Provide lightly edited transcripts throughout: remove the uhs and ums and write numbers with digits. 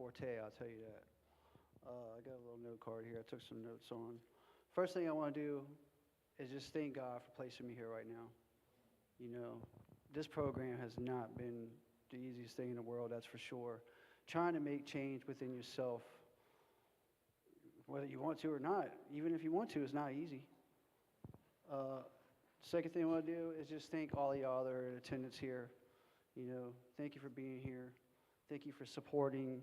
forte, I'll tell you that. I got a little note card here. I took some notes on. First thing I want to do is just thank God for placing me here right now. You know, this program has not been the easiest thing in the world, that's for sure. Trying to make change within yourself, whether you want to or not, even if you want to, it's not easy. Second thing I want to do is just thank all of y'all that are in attendance here. You know, thank you for being here. Thank you for supporting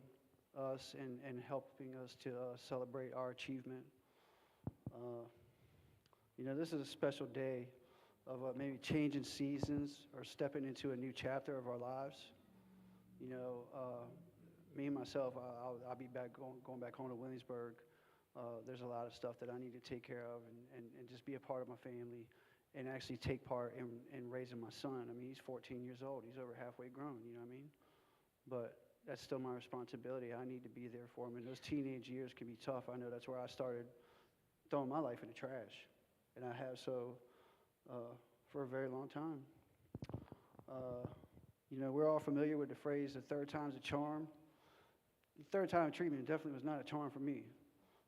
us and helping us to celebrate our achievement. You know, this is a special day of maybe changing seasons or stepping into a new chapter of our lives. You know, me and myself, I'll be back going back home to Williamsburg. There's a lot of stuff that I need to take care of and just be a part of my family and actually take part in raising my son. I mean, he's 14 years old. He's over halfway grown, you know what I mean? But that's still my responsibility. I need to be there for him. And those teenage years can be tough. I know that's where I started throwing my life in the trash. And I have so for a very long time. You know, we're all familiar with the phrase, the third time's a charm. The third time treatment definitely was not a charm for me.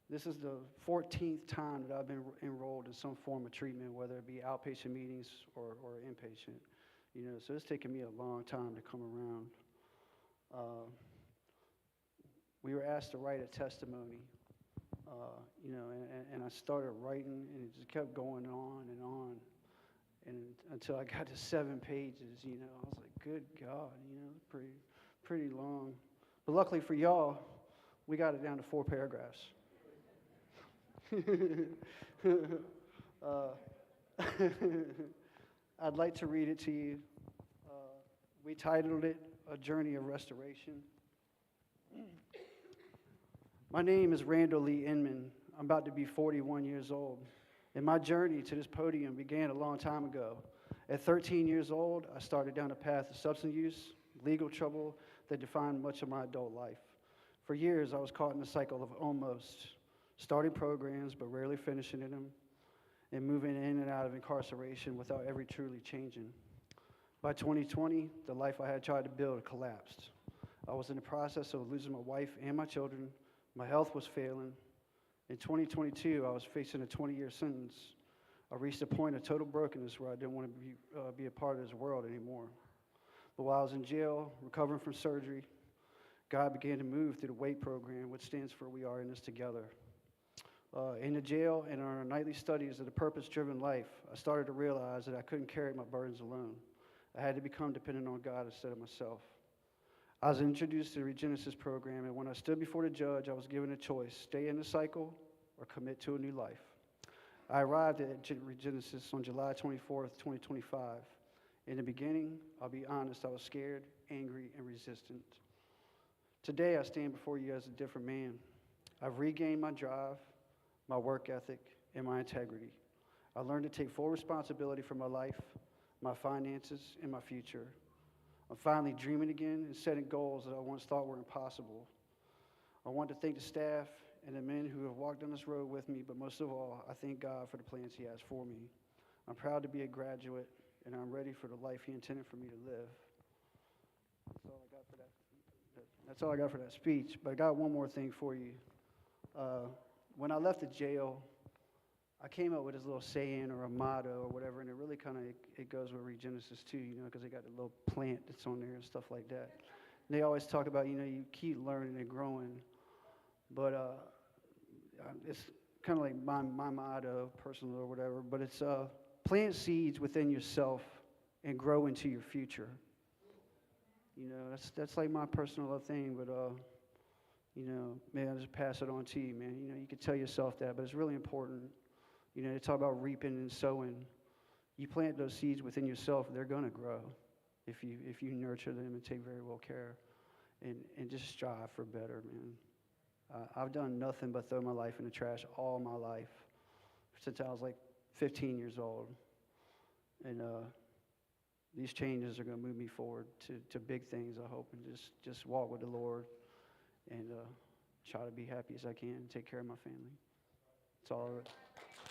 This is the 14th time that I've been enrolled in some form of treatment, whether it be outpatient meetings or inpatient. You know, so it's taken me a long time to come around. We were asked to write a testimony, you know, and I started writing, and it just kept going on, and until I got to 7 pages, you know, I was like, good God, you know, pretty long. But luckily for y'all, we got it down to 4 paragraphs. I'd like to read it to you. We titled it, A Journey of Restoration. My name is Randall Lee Inman. I'm about to be 41 years old. And my journey to this podium began a long time ago. At 13 years old, I started down a path of substance use, legal trouble that defined much of my adult life. For years, I was caught in a cycle of almost, starting programs but rarely finishing them, and moving in and out of incarceration without ever truly changing. By 2020, the life I had tried to build collapsed. I was in the process of losing my wife and my children. My health was failing. In 2022, I was facing a 20-year sentence. I reached a point of total brokenness where I didn't want to be a part of this world anymore. But while I was in jail, recovering from surgery, God began to move through the WAIT program, which stands for We Are In This Together. In the jail and on our nightly studies of the purpose-driven life, I started to realize that I couldn't carry my burdens alone. I had to become dependent on God instead of myself. I was introduced to the Regenesis program, and when I stood before the judge, I was given a choice, stay in the cycle or commit to a new life. I arrived at Regenesis on July 24th, 2025. In the beginning, I'll be honest, I was scared, angry, and resistant. Today, I stand before you as a different man. I've regained my drive, my work ethic, and my integrity. I learned to take full responsibility for my life, my finances, and my future. I'm finally dreaming again and setting goals that I once thought were impossible. I want to thank the staff and the men who have walked on this road with me, but most of all, I thank God for the plans He has for me. I'm proud to be a graduate, and I'm ready for the life He intended for me to live. That's all I got for that. That's all I got for that speech, but I got one more thing for you. When I left the jail, I came up with this little saying or a motto or whatever, and it really kind of it goes with Regenesis too, you know, because they got the little plant that's on there and stuff like that. And they always talk about, you know, you keep learning and growing, but it's kind of like my motto, personal or whatever, but it's plant seeds within yourself and grow into your future. You know, that's like my personal thing, but you know, man, I'll just pass it on to you, man. You know, you can tell yourself that, but it's really important. You know, they talk about reaping and sowing. You plant those seeds within yourself, they're going to grow if you nurture them and take very well care and just strive for better, man. I've done nothing but throw my life in the trash all my life since I was like 15 years old. And these changes are going to move me forward to big things, I hope, and just walk with the Lord and try to be happy as I can and take care of my family. That's all I